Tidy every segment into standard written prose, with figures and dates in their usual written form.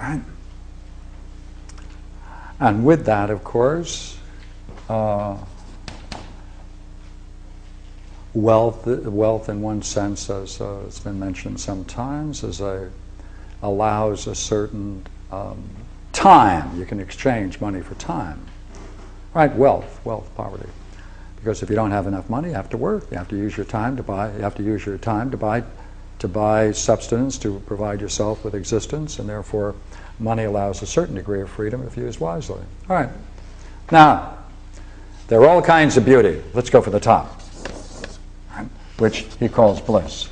Right? And with that, of course, wealth in one sense, as it's been mentioned sometimes, allows a certain time. You can exchange money for time. Right? Wealth, poverty. Because if you don't have enough money, you have to work. You have to use your time to buy. You have to use your time to buy substance to provide yourself with existence, and therefore, money allows a certain degree of freedom if used wisely. All right. Now, there are all kinds of beauty. Let's go for the top, which he calls bliss.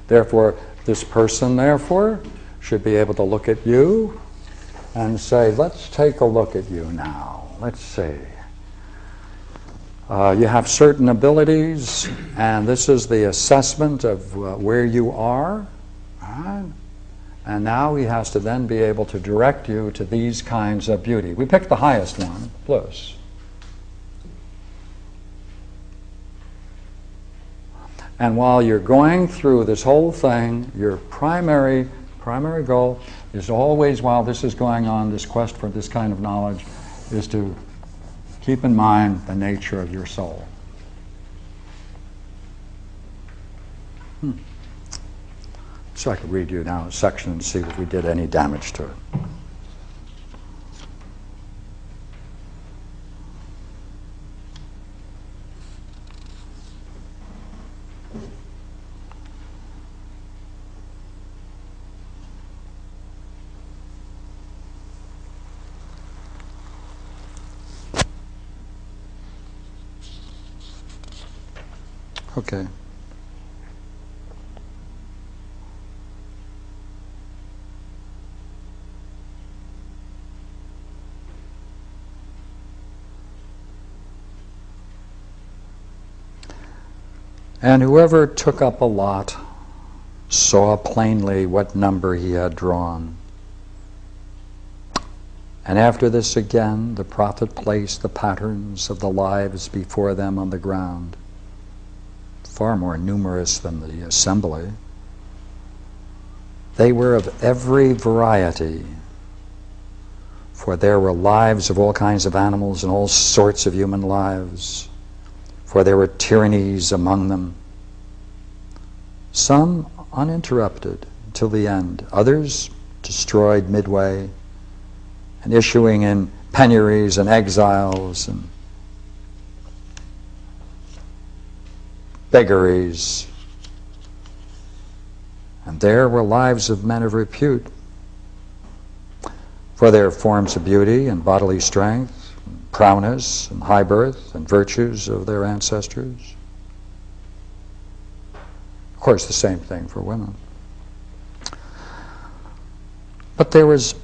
Therefore, this person, therefore, should be able to look at you and say, let's take a look at you now. Let's see. You have certain abilities, and this is the assessment of where you are. Right? And now he has to then be able to direct you to these kinds of beauty. We picked the highest one, bliss. And while you're going through this whole thing, your primary goal is always, while this is going on, this quest for this kind of knowledge, is to keep in mind the nature of your soul. So I could read you now a section and see if we did any damage to it. Okay. And whoever took up a lot saw plainly what number he had drawn. And after this again, the prophet placed the patterns of the lives before them on the ground, far more numerous than the assembly. They were of every variety, for there were lives of all kinds of animals and all sorts of human lives, for there were tyrannies among them, some uninterrupted till the end, others destroyed midway, and issuing in penuries and exiles and beggars. And there were lives of men of repute, for their forms of beauty and bodily strength, and prowess and high birth and virtues of their ancestors. Of course, the same thing for women. But there was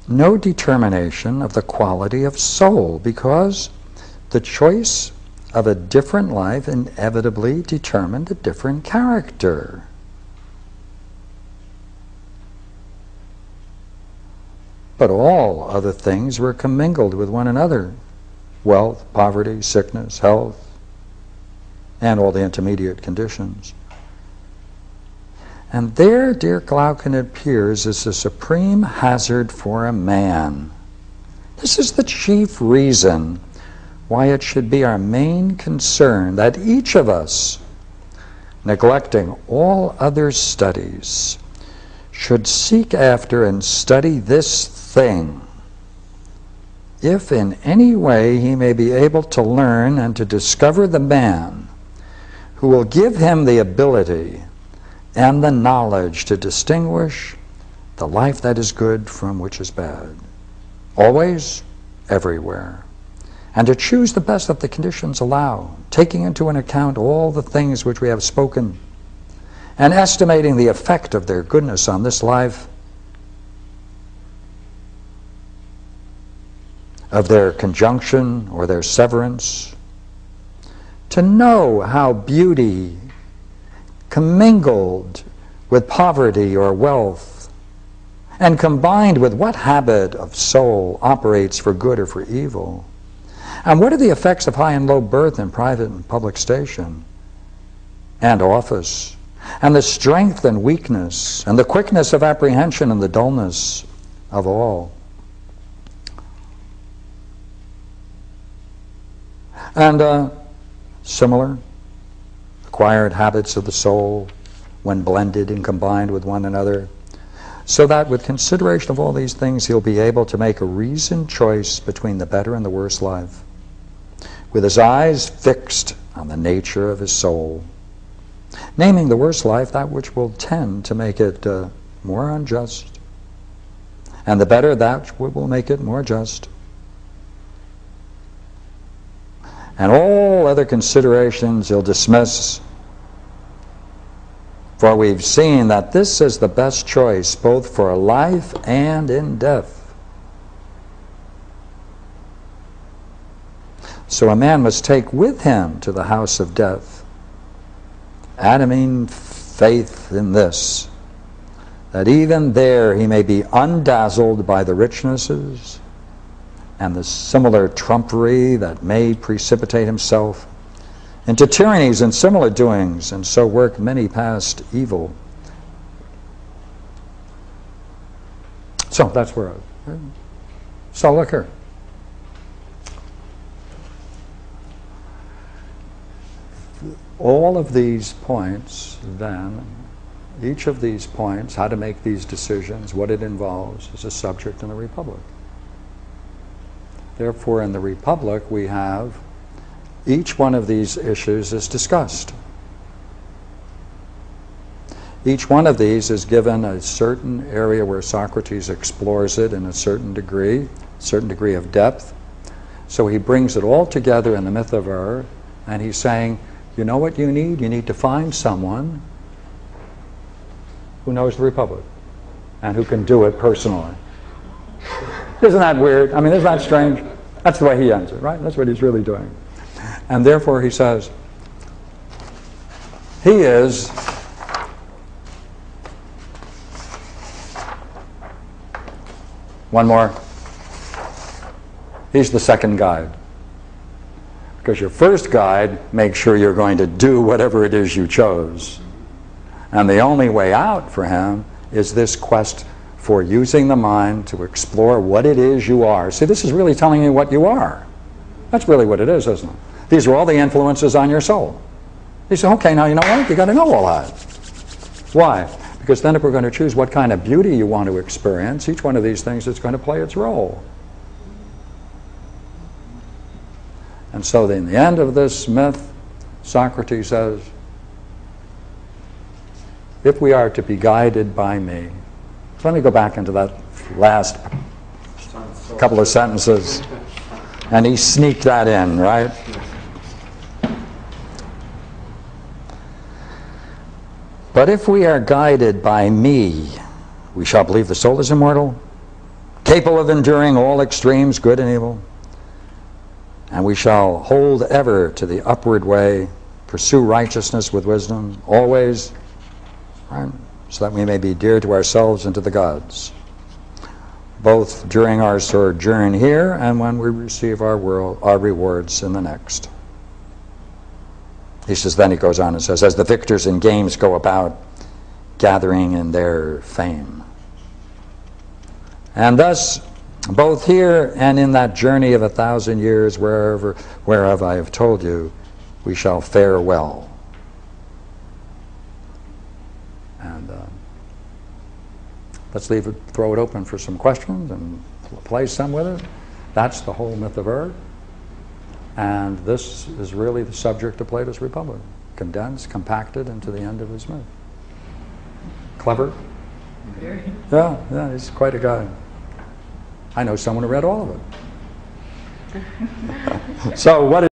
no determination of the quality of soul, because the choice of a different life inevitably determined a different character. But all other things were commingled with one another: wealth, poverty, sickness, health, and all the intermediate conditions. And there, dear Glaucon, appears as the supreme hazard for a man. This is the chief reason why it should be our main concern that each of us, neglecting all other studies, should seek after and study this thing, if in any way he may be able to learn and to discover the man who will give him the ability and the knowledge to distinguish the life that is good from which is bad, always, everywhere, and to choose the best that the conditions allow, taking into account all the things which we have spoken, and estimating the effect of their goodness on this life, of their conjunction or their severance, to know how beauty commingled with poverty or wealth, and combined with what habit of soul operates for good or for evil, and what are the effects of high and low birth in private and public station and office, and the strength and weakness, and the quickness of apprehension and the dullness of all. And similar acquired habits of the soul when blended and combined with one another, so that with consideration of all these things he'll be able to make a reasoned choice between the better and the worse life, with his eyes fixed on the nature of his soul, naming the worse life that which will tend to make it more unjust, and the better that which will make it more just. And all other considerations he'll dismiss, for we've seen that this is the best choice both for life and in death. So a man must take with him to the house of death adamine faith in this, that even there he may be undazzled by the richnesses and the similar trumpery that may precipitate himself into tyrannies and similar doings, and so work many past evil. So that's where so look here. All of these points, then, each of these points, how to make these decisions, what it involves, is a subject in the Republic. Therefore, in the Republic, we have each one of these issues is discussed. Each one of these is given a certain area where Socrates explores it in a certain degree of depth. So he brings it all together in the myth of error, and he's saying, you know what you need? You need to find someone who knows the Republic and who can do it personally. Isn't that weird? I mean, isn't that strange? That's the way he ends it, right? That's what he's really doing. And therefore he says, he is one more. He's the second guide. Because your first guide makes sure you're going to do whatever it is you chose. And the only way out for him is this quest for using the mind to explore what it is you are. See, this is really telling you what you are. That's really what it is, isn't it? These are all the influences on your soul. You say, okay, now you know what? You got to know all that. Why? Because then if we're going to choose what kind of beauty you want to experience, each one of these things is going to play its role. And so in the end of this myth, Socrates says, if we are to be guided by me. So let me go back into that last couple of sentences. And he sneaked that in, right? But if we are guided by me, we shall believe the soul is immortal, capable of enduring all extremes, good and evil, and we shall hold ever to the upward way, pursue righteousness with wisdom, always, right, so that we may be dear to ourselves and to the gods, both during our sojourn here and when we receive our rewards in the next. He says, then he goes on and says, as the victors in games go about gathering in their fame. And thus, both here and in that journey of 1,000 years, whereof I have told you, we shall fare well. And let's throw it open for some questions and play some with it. That's the whole myth of error. And this is really the subject of Plato's Republic, condensed, compacted into the end of his myth. Clever? Yeah, he's quite a guy. I know someone who read all of it. So what is